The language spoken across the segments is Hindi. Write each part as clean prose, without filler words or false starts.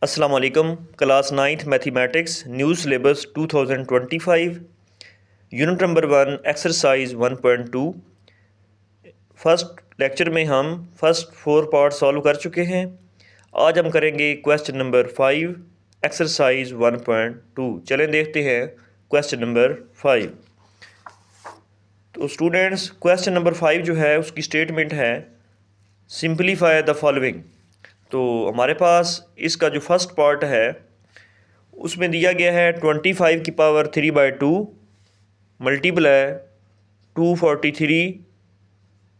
अस्सलाम वालेकुम। Class ninth mathematics new syllabus 2025 unit number 1 exercise 1.2। First lecture में हम फर्स्ट 4 पार्ट सॉल्व कर चुके हैं। आज हम करेंगे क्वेश्चन नंबर 5 एक्सरसाइज 1.2। चलें देखते हैं क्वेश्चन नंबर 5। तो स्टूडेंट्स, क्वेश्चन नंबर 5 जो है उसकी स्टेटमेंट है सिंपलीफाई द फॉलोइंग। तो हमारे पास इसका जो फर्स्ट पार्ट है उसमें दिया गया है 25 की power 3/2 multiply 243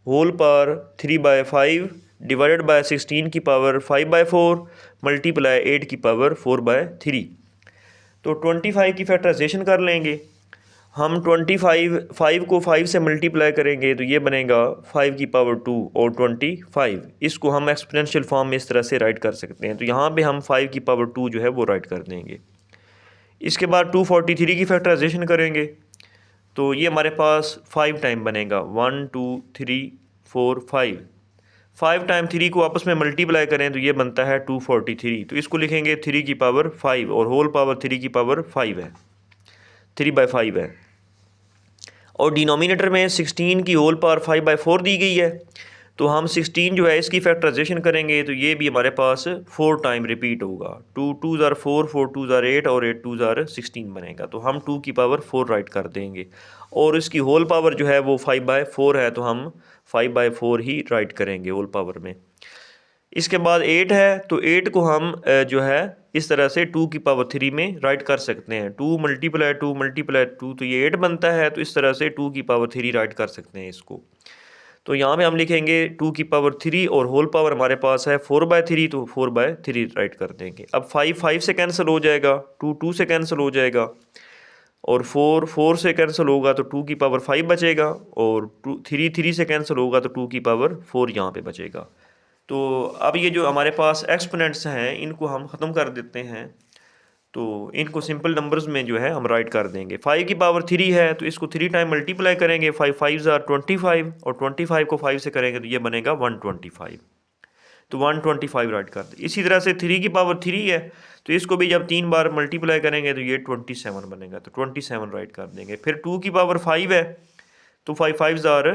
whole power 3/5 divided by 16 की पावर 5/4 मल्टीप्लाई 8 की पावर 4/3। तो 25 की फैक्टराइजेशन कर लेंगे हम। 5 को 5 से मल्टीप्लाई करेंगे तो ये बनेगा 5 की पावर 2 और 25। इसको हम एक्सपोनेंशियल फॉर्म में इस तरह से राइट कर सकते हैं। तो यहाँ पे हम 5 की पावर 2 जो है वो राइट कर देंगे। इसके बाद 243 की फैक्टराइजेशन करेंगे तो ये हमारे पास 5 टाइम बनेगा। 1 2 3 4 5। 5 टाइम 3 को आपस में मल्टीप्लाई करें तो ये बनता है 243। तो इसको लिखेंगे 3 की पावर 5 और होल पावर 3 की पावर 5 है, 3/5 है। और डिनोमिनेटर में 16 की होल पावर 5/4 दी गई है। तो हम 16 जो है इसकी फैक्टराइजेशन करेंगे तो ये भी हमारे पास 4 टाइम रिपीट होगा। 2 2 ज़ार 4, 4 2 ज़ार 8 और 8 2 ज़ार 16 बनेगा। तो हम 2 की पावर 4 राइट कर देंगे और इसकी होल पावर जो है वो 5/4 है तो हम 5/4 ही राइट करेंगे होल पावर में। इसके बाद 8 है तो 8 को हम जो है इस तरह से 2 की पावर 3 में राइट कर सकते हैं। 2 मल्टीप्लाई 2 मल्टीप्लाई 2 तो ये 8 बनता है। तो इस तरह से 2 की पावर 3 राइट कर सकते हैं इसको। तो यहाँ पे हम लिखेंगे 2 की पावर 3 और होल पावर हमारे पास है 4/3 तो 4/3 राइट कर देंगे। अब 5 5 से कैंसिल हो जाएगा, 2 2 से कैंसिल हो जाएगा और 4 4 से कैंसिल होगा तो 2 की पावर 5 बचेगा और 2 3 3 से कैंसिल होगा तो 2 की पावर 4 यहाँ पे बचेगा। तो अब ये जो हमारे पास एक्सपोनेंट्स हैं इनको हम ख़त्म कर देते हैं। तो इनको सिंपल नंबर्स में जो है हम राइट कर देंगे। 5 की पावर 3 है तो इसको 3 टाइम मल्टीप्लाई करेंगे। 5 5 ज़ार 25 और 25 को 5 से करेंगे तो ये बनेगा 125। तो 125 राइट कर दें। इसी तरह से 3 की पावर 3 है तो इसको भी जब 3 बार मल्टीप्लाई करेंगे तो ये 27 बनेगा। तो 27 राइट कर देंगे। फिर 2 की पावर 5 है तो 5 5 ज़ार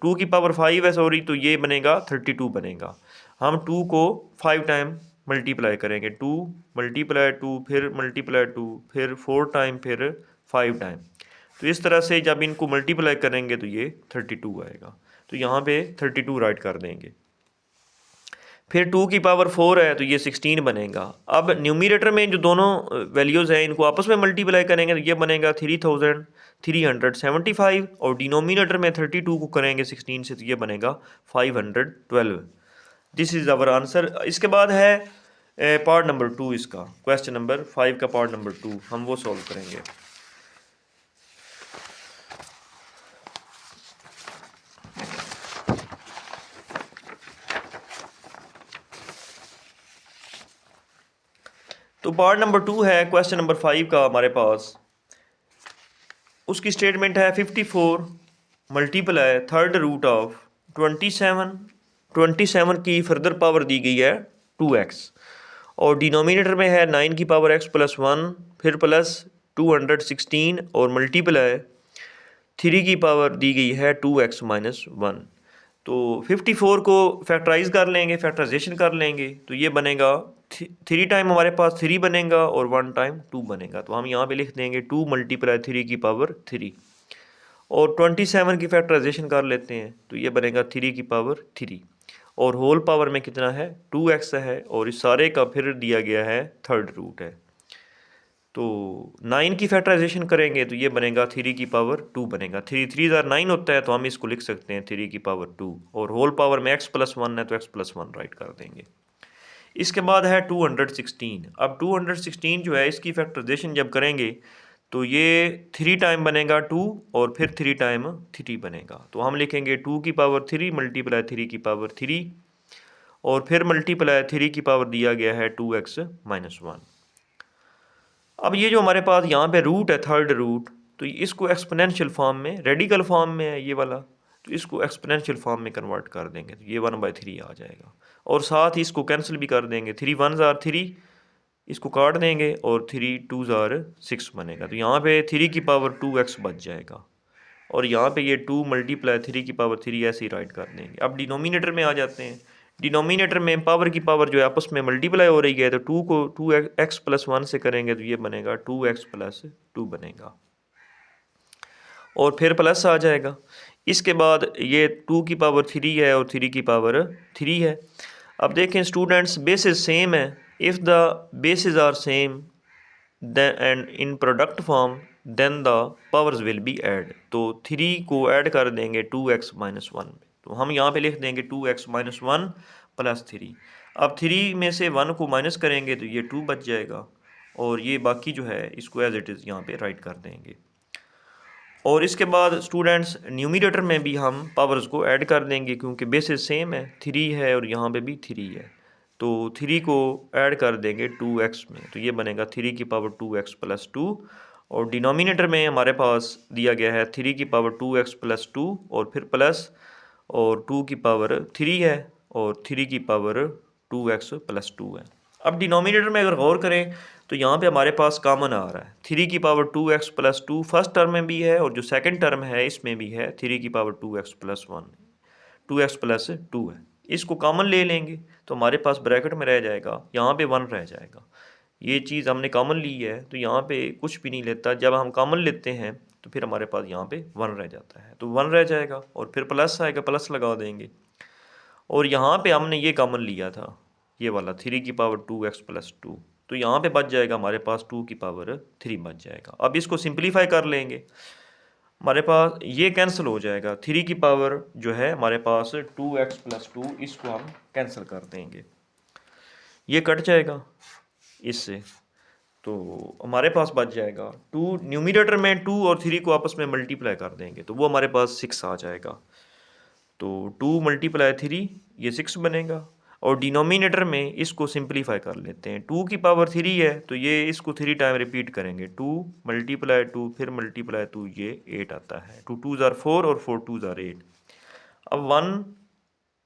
2 की पावर 5 है सॉरी, तो ये बनेगा 32 बनेगा। हम 2 को 5 टाइम मल्टीप्लाई करेंगे। 2 मल्टीप्लाई 2 फिर मल्टीप्लाई 2 फिर 4 टाइम फिर 5 टाइम। तो इस तरह से जब इनको मल्टीप्लाई करेंगे तो ये 32 आएगा। तो यहाँ पे 32 राइट कर देंगे। फिर 2 की पावर 4 है तो ये 16 बनेगा। अब न्यूमरेटर में जो दोनों वैल्यूज़ हैं इनको आपस में मल्टीप्लाई करेंगे तो ये बनेगा 3375 और डिनोमिनेटर में 32 को करेंगे 16 से तो ये बनेगा 512। This is our answer. इसके बाद है पार्ट नंबर 2। इसका क्वेश्चन नंबर 5 का पार्ट नंबर 2 हम वो सॉल्व करेंगे। तो पार्ट नंबर 2 है क्वेश्चन नंबर 5 का हमारे पास। उसकी स्टेटमेंट है 54 मल्टीप्लाई थर्ड रूट ऑफ 27। 27 की फर्दर पावर दी गई है 2x और डिनोमिनेटर में है 9 की पावर x प्लस 1 फिर प्लस 216 और मल्टीप्लाई 3 की पावर दी गई है 2x माइनस 1। तो 54 को फैक्टराइज कर लेंगे, फैक्टराइजेशन कर लेंगे तो ये बनेगा 3 टाइम हमारे पास 3 बनेगा और 1 टाइम 2 बनेगा। तो हम यहाँ पे लिख देंगे 2 मल्टीप्लाई 3 की पावर 3 और 27 की फैक्टराइजेशन कर लेते हैं तो ये बनेगा 3 की पावर 3 और होल पावर में कितना है 2x है और इस सारे का फिर दिया गया है थर्ड रूट है। तो 9 की फैक्टराइजेशन करेंगे तो ये बनेगा 3 की पावर 2 बनेगा। 3 3 ज़ार 9 होता है तो हम इसको लिख सकते हैं 3 की पावर 2 और होल पावर में x प्लस 1 है तो x प्लस 1 राइट कर देंगे। इसके बाद है 216। अब 216 जो है इसकी फैक्टराइजेशन जब करेंगे तो ये 3 टाइम बनेगा 2 और फिर 3 टाइम 3 बनेगा। तो हम लिखेंगे 2 की पावर 3 मल्टीप्लाई 3 की पावर 3 और फिर मल्टीप्लाई 3 की पावर दिया गया है 2x माइनस 1। अब ये जो हमारे पास यहाँ पे रूट है थर्ड रूट तो इसको एक्सपोनेंशियल फॉर्म में, रेडिकल फॉर्म में है ये वाला, तो इसको एक्सपोनेंशियल फॉर्म में कन्वर्ट कर देंगे तो ये 1/3 आ जाएगा और साथ ही इसको कैंसिल भी कर देंगे। 3 1 ज़ार 3 इसको काट देंगे और 3 2 ज़ार 6 बनेगा। तो यहाँ पे 3 की पावर 2x बच जाएगा और यहाँ पे ये 2 मल्टीप्लाई 3 की पावर 3 ऐसे ही राइट कर देंगे। अब डिनोमिनेटर में आ जाते हैं। डिनोमिनेटर में पावर की पावर जो है आपस में मल्टीप्लाई हो रही है, तो 2 को 2x प्लस 1 से करेंगे तो ये बनेगा 2x प्लस 2 बनेगा और फिर प्लस आ जाएगा। इसके बाद ये 2 की पावर 3 है और 3 की पावर 3 है। अब देखें स्टूडेंट्स, बेसिस सेम है। If the basis are same and in product form then the powers will be add. तो 3 को ऐड कर देंगे 2x माइनस 1 में, तो हम यहाँ पे लिख देंगे 2x माइनस 1 प्लस 3। अब 3 में से 1 को माइनस करेंगे तो ये 2 बच जाएगा और ये बाकी जो है इसको एज इट इज़ यहाँ पे राइट कर देंगे। और इसके बाद स्टूडेंट्स न्यूमरेटर में भी हम पावर्स को ऐड कर देंगे क्योंकि बेसिस सेम है, 3 है और यहाँ पे भी 3 है। तो 3 को ऐड कर देंगे 2x में, तो ये बनेगा 3 की पावर 2x प्लस 2 और डिनोमिनेटर में हमारे पास दिया गया है 3 की पावर 2x प्लस 2 और फिर प्लस और 2 की पावर 3 है और 3 की पावर 2x प्लस 2 है। अब डिनोमिनेटर में अगर गौर करें तो यहाँ पे हमारे पास कॉमन आ रहा है 3 की power 2x plus 2 first term में भी है और जो सेकंड टर्म है इसमें भी है 3 की power 2x plus 1 2x plus 2 है। इसको कॉमन ले लेंगे तो हमारे पास ब्रैकेट में रह जाएगा, यहाँ पे 1 रह जाएगा। ये चीज़ हमने कॉमन ली है तो यहाँ पे कुछ भी नहीं लेता, जब हम कॉमन लेते हैं तो फिर हमारे पास यहाँ पे 1 रह जाता है, तो 1 रह जाएगा और फिर प्लस आएगा, प्लस लगा देंगे। और यहाँ पे हमने ये कॉमन लिया था, ये वाला 3 की पावर 2x प्लस 2, तो यहाँ पे बच जाएगा हमारे पास 2 की पावर 3 बच जाएगा। अब इसको सिंप्लीफाई कर लेंगे, हमारे पास ये कैंसिल हो जाएगा। 3 की पावर जो है हमारे पास 2x प्लस 2, इसको हम कैंसिल कर देंगे, ये कट जाएगा इससे, तो हमारे पास बच जाएगा 2। न्यूमरेटर में 2 और 3 को आपस में मल्टीप्लाई कर देंगे तो वो हमारे पास 6 आ जाएगा। तो 2 मल्टीप्लाई 3 ये 6 बनेगा और डिनोमिनेटर में इसको सिंप्लीफाई कर लेते हैं। 2 की पावर 3 है तो ये इसको 3 टाइम रिपीट करेंगे, 2 मल्टीप्लाई 2 फिर मल्टीप्लाई 2, ये 8 आता है। 2 2 ज़ार 4 और 4 2 ज़ार 8। अब 1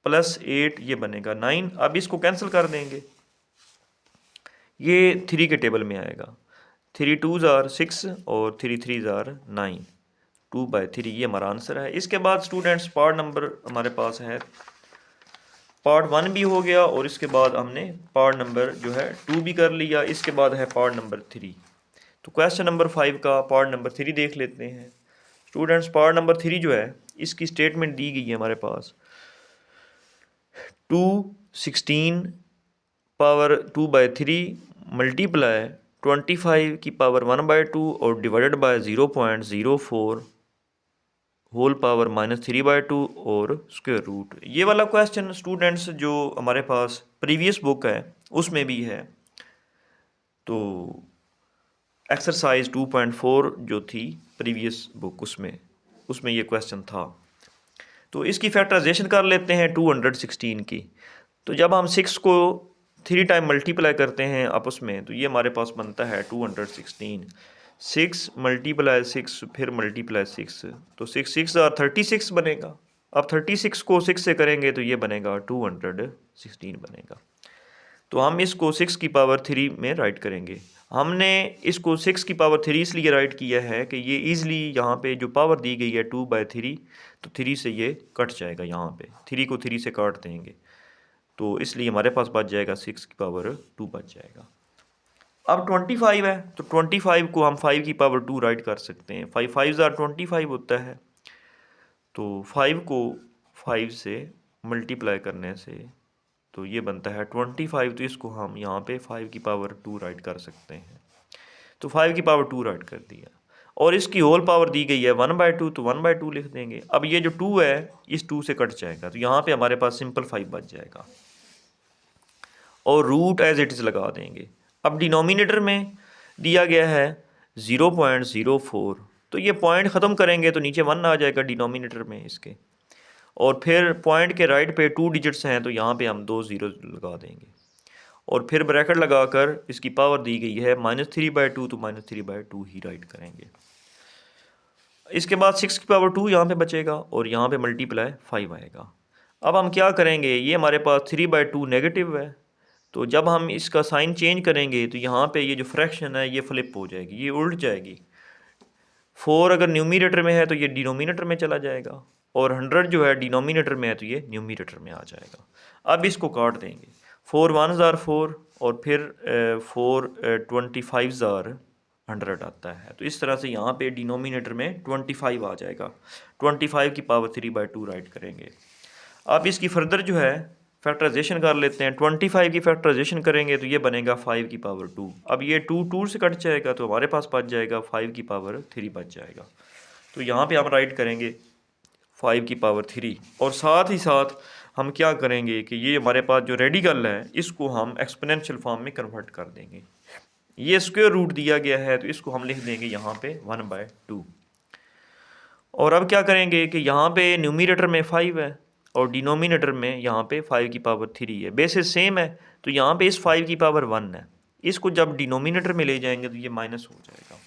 प्लस 8 ये बनेगा 9। अब इसको कैंसिल कर देंगे, ये 3 के टेबल में आएगा। 3 2 ज़ार 6 और 3 3 ज़ार 9, 2/3 ये हमारा आंसर है। इसके बाद स्टूडेंट्स पार्ट नंबर हमारे पास है, पार्ट 1 भी हो गया और इसके बाद हमने पार्ट नंबर जो है 2 भी कर लिया। इसके बाद है पार्ट नंबर 3। तो क्वेश्चन नंबर 5 का पार्ट नंबर 3 देख लेते हैं। स्टूडेंट्स पार्ट नंबर 3 जो है इसकी स्टेटमेंट दी गई है हमारे पास 216 पावर 2/3 मल्टीप्लाई 25 की पावर 1/2 और डिवाइडेड बाय 0.04 होल पावर -3/2 और स्क्वायर रूट। ये वाला क्वेश्चन स्टूडेंट्स जो हमारे पास प्रीवियस बुक है उसमें भी है, तो एक्सरसाइज 2.4 जो थी प्रीवियस बुक उसमें ये क्वेश्चन था। तो इसकी फैक्टराइजेशन कर लेते हैं 216 की। तो जब हम 6 को 3 टाइम मल्टीप्लाई करते हैं आपस में तो ये हमारे पास बनता है 216। 6 मल्टीप्लाई 6 फिर मल्टीप्लाई 6, तो 6 6 और 36 बनेगा। अब 36 को 6 से करेंगे तो ये बनेगा 216 बनेगा। तो हम इसको 6 की पावर 3 में राइट करेंगे। हमने इसको 6 की पावर 3 इसलिए राइट किया है कि ये ईज़िली यहाँ पे जो पावर दी गई है 2/3, तो 3 से ये कट जाएगा, यहाँ पे 3 को 3 से काट देंगे तो इसलिए हमारे पास बच जाएगा 6 की पावर 2 बच जाएगा। अब 25 है तो 25 को हम 5 की पावर 2 राइट कर सकते हैं। 5 5 ज़ार 25 होता है, तो 5 को 5 से मल्टीप्लाई करने से तो ये बनता है 25, तो इसको हम यहाँ पे 5 की पावर 2 राइट कर सकते हैं। तो 5 की पावर 2 राइट कर दिया और इसकी होल पावर दी गई है 1/2, तो 1/2 लिख देंगे। अब ये जो 2 है इस 2 से कट जाएगा तो यहाँ पे हमारे पास सिंपल 5 बच जाएगा और रूट एज इट इज़ लगा देंगे। अब डिनोमिनेटर में दिया गया है 0.04, तो ये पॉइंट ख़त्म करेंगे तो नीचे 1 आ जाएगा डिनोमिनेटर में इसके, और फिर पॉइंट के राइट पे 2 डिजिट्स हैं तो यहाँ पे हम 2 ज़ीरो लगा देंगे और फिर ब्रैकेट लगाकर इसकी पावर दी गई है -3/2, तो -3/2 ही राइट करेंगे। इसके बाद 6 की पावर 2 यहाँ पे बचेगा और यहाँ पे मल्टीप्लाई 5 आएगा। अब हम क्या करेंगे, ये हमारे पास 3/2 नेगेटिव है तो जब हम इसका साइन चेंज करेंगे तो यहाँ पे ये जो फ्रैक्शन है ये फ्लिप हो जाएगी, ये उल्ट जाएगी। 4 अगर न्यूमरेटर में है तो ये डिनोमिनेटर में चला जाएगा, और 100 जो है डिनोमिनेटर में है तो ये न्यूमरेटर में आ जाएगा। अब इसको काट देंगे, 4 1s are 4 और फिर 4 25s are 100 आता है। तो इस तरह से यहाँ पे डिनोमिनेटर में 25 आ जाएगा। 25 की पावर 3/2 राइट करेंगे। अब इसकी फर्दर जो है फैक्टराइजेशन कर लेते हैं। 25 की फैक्टराइजेशन करेंगे तो ये बनेगा 5 की पावर 2। अब ये 2 से कट जाएगा तो हमारे पास बच जाएगा 5 की पावर 3 बच जाएगा। तो यहाँ पे हम राइट करेंगे 5 की पावर 3, और साथ ही साथ हम क्या करेंगे कि ये हमारे पास जो रेडिकल है इसको हम एक्सपोनेंशियल फॉर्म में कन्वर्ट कर देंगे। ये स्क्वायर रूट दिया गया है तो इसको हम लिख देंगे यहाँ पे 1/2। और अब क्या करेंगे कि यहाँ पे न्यूमरेटर में 5 है और डिनोमिनेटर में यहाँ पे 5 की पावर 3 है, बेसिस सेम है, तो यहाँ पे इस 5 की पावर 1 है। इसको जब डिनोमिनेटर में ले जाएंगे तो ये माइनस हो जाएगा।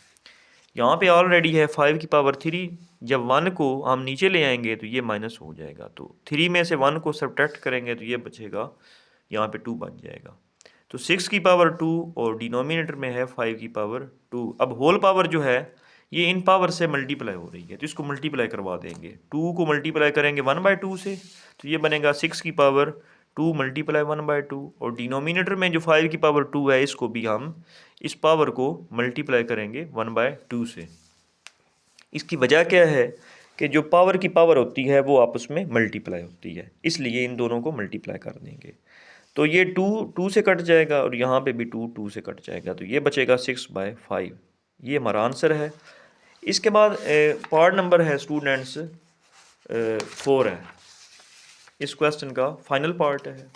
यहाँ पे ऑलरेडी है 5 की पावर 3, जब 1 को हम नीचे ले आएंगे तो ये माइनस हो जाएगा। तो 3 में से 1 को सब्ट्रैक्ट करेंगे तो ये बचेगा, यहाँ पे 2 बन जाएगा। तो 6 की पावर 2 और डिनोमिनेटर में है 5 की पावर 2। अब होल पावर जो है ये इन पावर से मल्टीप्लाई हो रही है तो इसको मल्टीप्लाई करवा देंगे। 2 को मल्टीप्लाई करेंगे 1/2 से तो ये बनेगा 6 की पावर 2 मल्टीप्लाई 1/2, और डिनोमिनेटर में जो 5 की पावर 2 है इसको भी हम इस पावर को मल्टीप्लाई करेंगे 1/2 से। इसकी वजह क्या है कि जो पावर की पावर होती है वो आपस में मल्टीप्लाई होती है, इसलिए इन दोनों को मल्टीप्लाई कर देंगे। तो ये 2 से कट जाएगा और यहाँ पे भी 2 से कट जाएगा, तो ये बचेगा 6/5। ये हमारा आंसर है। इसके बाद पार्ट नंबर है स्टूडेंट्स 4 है, इस क्वेश्चन का फाइनल पार्ट है,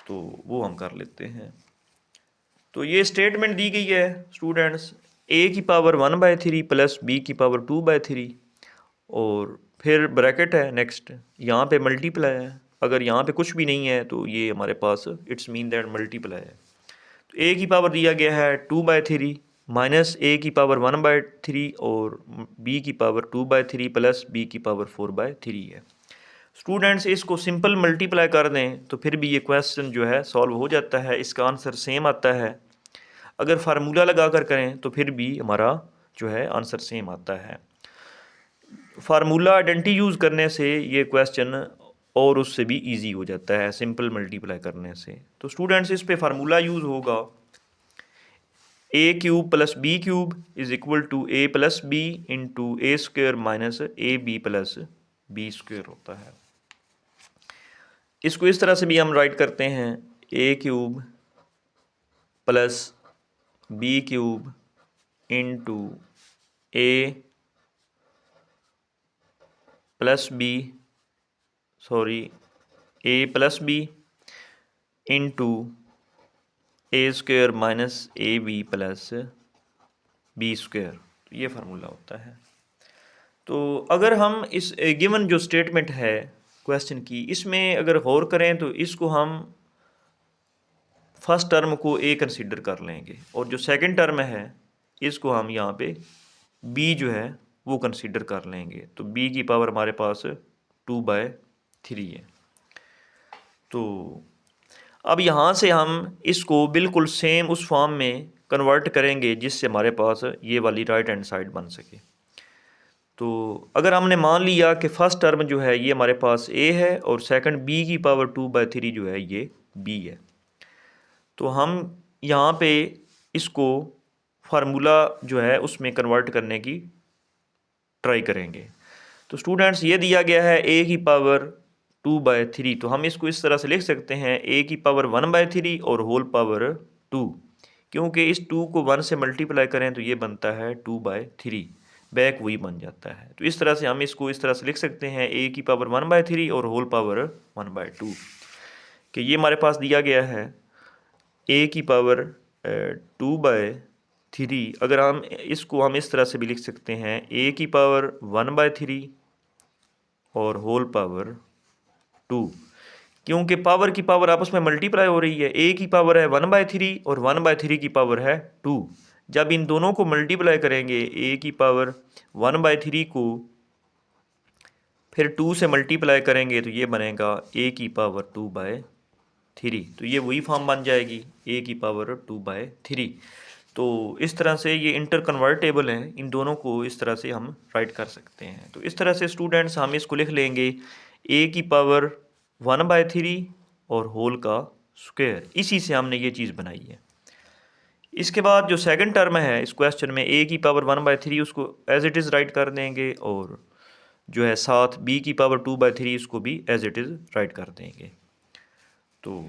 तो वो हम कर लेते हैं। तो ये स्टेटमेंट दी गई है स्टूडेंट्स, a की पावर 1/3 प्लस b की पावर 2/3, और फिर ब्रैकेट है नेक्स्ट, यहाँ पे मल्टीप्लाई है। अगर यहाँ पे कुछ भी नहीं है तो ये हमारे पास इट्स मीन दैट मल्टीप्लाई है। तो a की पावर दिया गया है 2/3 माइनस a की पावर 1/3 और b की पावर 2/3 प्लस b की पावर 4/3 है। स्टूडेंट्स इसको सिंपल मल्टीप्लाई कर दें तो फिर भी ये क्वेश्चन जो है सॉल्व हो जाता है, इसका आंसर सेम आता है। अगर फार्मूला लगा कर करें तो फिर भी हमारा जो है आंसर सेम आता है। फार्मूला आइडेंटिटी यूज़ करने से ये क्वेश्चन और उससे भी इजी हो जाता है सिंपल मल्टीप्लाई करने से। तो स्टूडेंट्स इस पे फार्मूला यूज़ होगा a³ + b³ is equal to a + b into a² minus ab + b² होता है। इसको इस तरह से भी हम राइट करते हैं a³ + b³ into a + b into a² minus ab + b²। तो ये फार्मूला होता है। तो अगर हम इस गिवन जो स्टेटमेंट है क्वेश्चन की, इसमें अगर गौर करें तो इसको हम फर्स्ट टर्म को a कंसीडर कर लेंगे और जो सेकंड टर्म है इसको हम यहाँ पे b जो है वो कंसीडर कर लेंगे। तो b की पावर हमारे पास 2/3 है। तो अब यहाँ से हम इसको बिल्कुल सेम उस फॉर्म में कन्वर्ट करेंगे जिससे हमारे पास ये वाली राइट हैंड साइड बन सके। तो अगर हमने मान लिया कि फर्स्ट टर्म जो है ये हमारे पास a है और सेकंड b की पावर 2/3 जो है ये b है, तो हम यहाँ पे इसको फार्मूला जो है उसमें कन्वर्ट करने की ट्राई करेंगे। तो स्टूडेंट्स ये दिया गया है a की पावर 2/3, तो हम इसको इस तरह से लिख सकते हैं a की पावर 1/3 और होल पावर 2, क्योंकि इस 2 को 1 से मल्टीप्लाई करें तो ये बनता है 2/3, बैक वही बन जाता है। तो इस तरह से हम इसको इस तरह से लिख सकते हैं a की पावर 1/3 और होल पावर 1/2, कि ये हमारे पास दिया गया है a की पावर 2/3। अगर हम इसको हम इस तरह से भी लिख सकते हैं a की पावर 1/3 और होल पावर 2, क्योंकि पावर की पावर आपस में मल्टीप्लाई हो रही है। a की पावर है 1/3 और 1/3 की पावर है 2। जब इन दोनों को मल्टीप्लाई करेंगे a की पावर 1/3 को फिर 2 से मल्टीप्लाई करेंगे तो ये बनेगा a की पावर 2/3। 3। तो ये वही फॉर्म बन जाएगी a की पावर 2/3। तो इस तरह से ये इंटर कन्वर्टेबल हैं, इन दोनों को इस तरह से हम राइट कर सकते हैं। तो इस तरह से स्टूडेंट्स हम इसको लिख लेंगे a की पावर 1/3 और होल का स्क्वायर। इसी से हमने ये चीज़ बनाई है। इसके बाद जो सेकंड टर्म है इस क्वेश्चन में a की पावर 1/3 उसको एज इट इज़ राइट कर देंगे, और जो है साथ b की पावर 2/3 इसको भी एज इट इज़ राइट कर देंगे। तो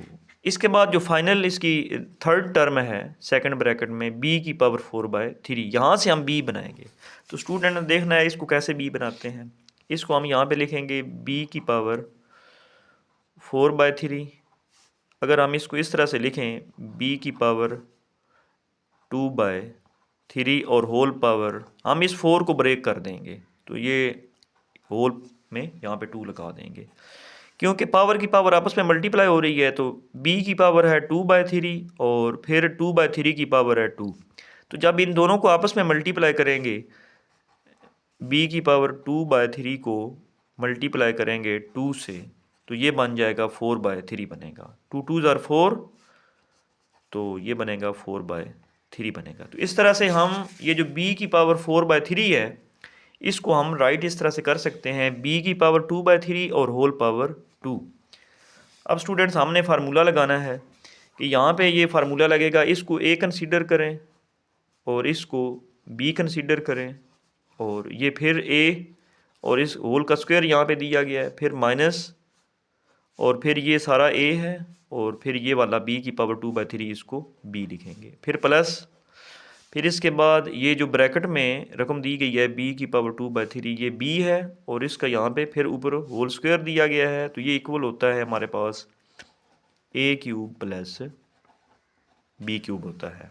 इसके बाद जो फाइनल इसकी थर्ड टर्म है सेकंड ब्रैकेट में b की पावर 4/3, यहाँ से हम b बनाएंगे। तो स्टूडेंट ने देखना है इसको कैसे b बनाते हैं। इसको हम यहाँ पे लिखेंगे b की पावर 4/3। अगर हम इसको इस तरह से लिखें b की पावर 2/3 और होल पावर, हम इस 4 को ब्रेक कर देंगे, तो ये होल में यहाँ पे 2 लगा देंगे। क्योंकि पावर की पावर आपस में मल्टीप्लाई हो रही है, तो b की पावर है 2/3 और फिर 2/3 की पावर है 2। तो जब इन दोनों को आपस में मल्टीप्लाई करेंगे, b की पावर 2/3 को मल्टीप्लाई करेंगे 2 से, तो ये बन जाएगा 4/3 बनेगा। 2 2s are 4, तो ये बनेगा 4/3 बनेगा। तो इस तरह से हम ये जो b की पावर 4/3 है इसको हम राइट इस तरह से कर सकते हैं, b की पावर 2/3 और होल पावर 2। अब स्टूडेंट्स हमने फार्मूला लगाना है कि यहाँ पे ये फार्मूला लगेगा, इसको a कंसीडर करें और इसको b कंसीडर करें, और ये फिर a और इस होल का स्क्वायर यहाँ पे दिया गया है, फिर माइनस, और फिर ये सारा a है, और फिर ये वाला b की पावर 2/3 इसको b लिखेंगे, फिर प्लस, फिर इसके बाद ये जो ब्रैकेट में रकम दी गई है b की पावर 2/3 ये b है, और इसका यहाँ पे फिर ऊपर होल स्क्वायर दिया गया है, तो ये इक्वल होता है हमारे पास a³ प्लस b³ होता है।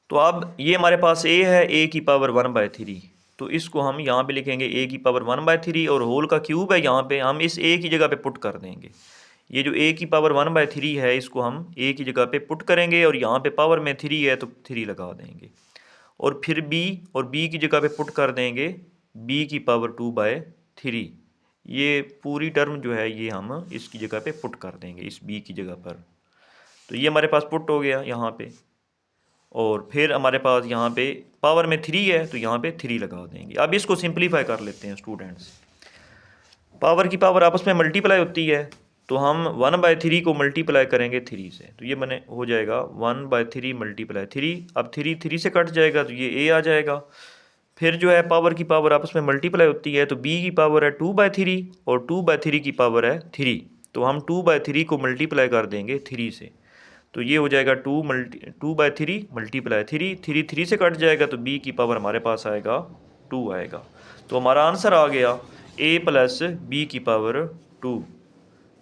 तो अब ये हमारे पास a है, a की पावर 1/3, तो इसको हम यहाँ पे लिखेंगे a की पावर 1/3 और होल का क्यूब है, यहाँ पे हम इस a की जगह पे पुट कर देंगे। ये जो a की पावर 1/3 है इसको हम a की जगह पे पुट करेंगे, और यहाँ पे पावर में 3 है तो 3 लगा देंगे, और फिर b और b की जगह पे पुट कर देंगे b की पावर 2/3। ये पूरी टर्म जो है ये हम इसकी जगह पे पुट कर देंगे इस b की जगह पर। तो ये हमारे पास पुट हो गया यहाँ पे, और फिर हमारे पास यहाँ पे पावर में 3 है तो यहाँ पे 3 लगा देंगे। अब इसको सिंप्लीफाई कर लेते हैं स्टूडेंट्स। पावर की पावर आपस में मल्टीप्लाई होती है, तो हम 1/3 को मल्टीप्लाई करेंगे 3 से, तो ये बने हो जाएगा 1/3 मल्टीप्लाई 3। अब 3 से कट जाएगा तो ये a आ जाएगा। फिर जो है पावर की पावर आपस में मल्टीप्लाई होती है, तो b की पावर है 2/3 और 2/3 की पावर है 3, तो हम 2/3 को मल्टीप्लाई कर देंगे 3 से, तो ये हो जाएगा 2/3 मल्टीप्लाई 3, 3 से कट जाएगा तो b की पावर हमारे पास आएगा 2 आएगा। तो हमारा आंसर आ गया a प्लस b की power 2।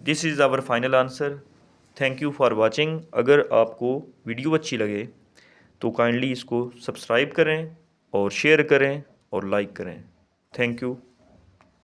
This is our final answer. Thank you for watching. अगर आपको वीडियो अच्छी लगे तो काइंडली इसको सब्सक्राइब करें और शेयर करें और लाइक करें। Thank you.